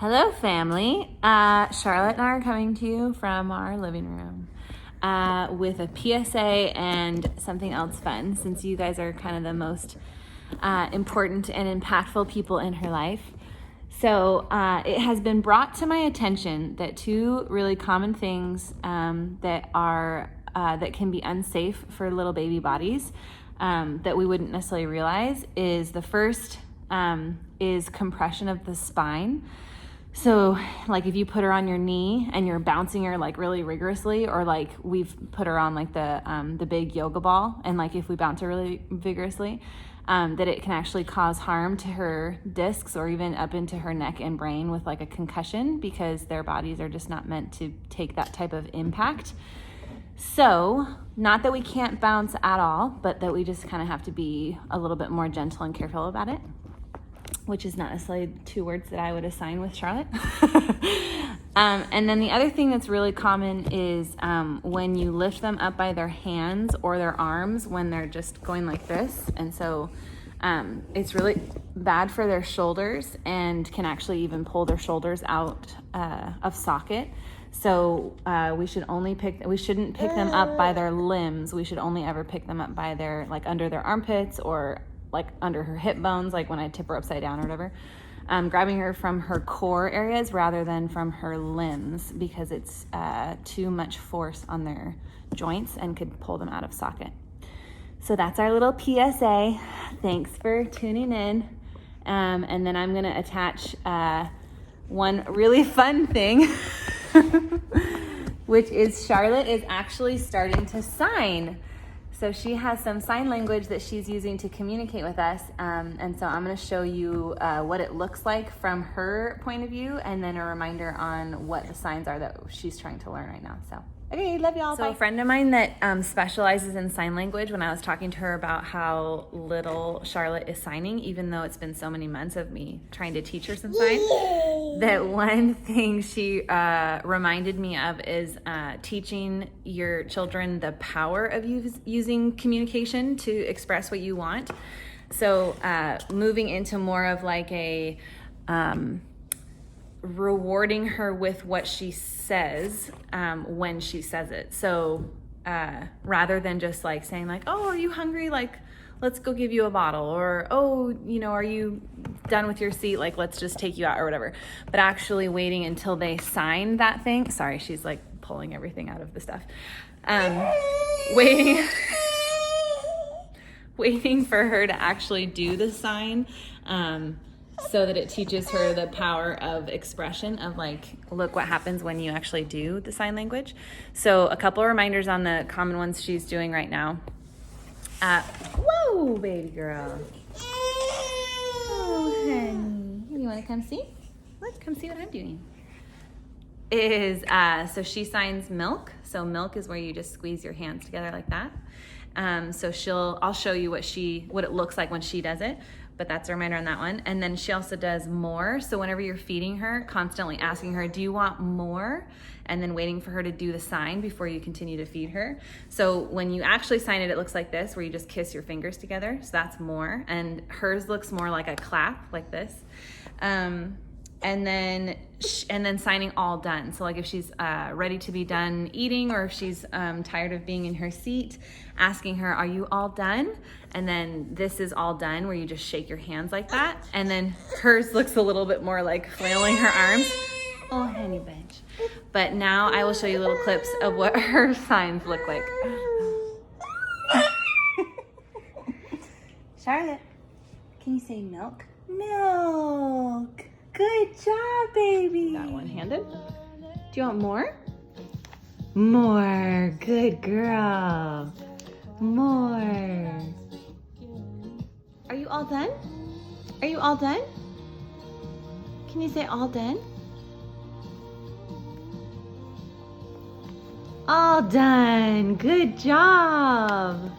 Hello, family. Charlotte and I are coming to you from our living room with a PSA and something else fun, since you guys are kind of the most important and impactful people in her life. So it has been brought to my attention that two really common things that can be unsafe for little baby bodies that we wouldn't necessarily realize is the first is compression of the spine. So like if you put her on your knee and you're bouncing her like really rigorously, or like we've put her on like the big yoga ball, and like if we bounce her really vigorously, that it can actually cause harm to her discs or even up into her neck and brain with like a concussion, because their bodies are just not meant to take that type of impact. So not that we can't bounce at all, but that we just kind of have to be a little bit more gentle and careful about it, which is not necessarily two words that I would assign with Charlotte. And then the other thing that's really common is when you lift them up by their hands or their arms when they're just going like this. And so it's really bad for their shoulders and can actually even pull their shoulders out of socket. So we shouldn't pick them up by their limbs. We should only ever pick them up by their, like under their armpits or like under her hip bones, like when I tip her upside down or whatever. Grabbing her from her core areas rather than from her limbs, because it's too much force on their joints and could pull them out of socket. So that's our little PSA. Thanks for tuning in. And then I'm gonna attach one really fun thing, which is Charlotte is actually starting to sign. So she has some sign language that she's using to communicate with us. And so I'm going to show you what it looks like from her point of view, and then a reminder on what the signs are that she's trying to learn right now. So, okay, love y'all. So bye. A friend of mine that specializes in sign language, when I was talking to her about how little Charlotte is signing, even though it's been so many months of me trying to teach her some signs, that one thing she reminded me of is teaching your children the power of using communication to express what you want. So moving into more of like a rewarding her with what she says when she says it. So rather than just like saying like, oh, are you hungry? Like, let's go give you a bottle, or, oh, are you done with your seat? Like, let's just take you out or whatever. But actually waiting until they sign that thing. Sorry, she's like pulling everything out of the stuff. Waiting for her to actually do the sign, so that it teaches her the power of expression of like, look what happens when you actually do the sign language. So a couple of reminders on the common ones she's doing right now. Whoa, baby girl. Oh, honey. You want to come see? Let's come see what I'm doing. So she signs milk. So milk is where you just squeeze your hands together like that. So I'll show you what it looks like when she does it, but that's a reminder on that one. And then she also does more. So whenever you're feeding her, constantly asking her, do you want more? And then waiting for her to do the sign before you continue to feed her. So when you actually sign it, it looks like this, where you just kiss your fingers together. So that's more. And hers looks more like a clap, like this. And then signing all done. So like if she's ready to be done eating, or if she's tired of being in her seat, asking her, are you all done? And then this is all done, where you just shake your hands like that. And then hers looks a little bit more like flailing her arms. Oh, honey bunch. But now I will show you little clips of what her signs look like. Charlotte, can you say milk? Milk. Good job, baby. That one-handed. Do you want more? More. Good girl. More. Are you all done? Are you all done? Can you say all done? All done. Good job.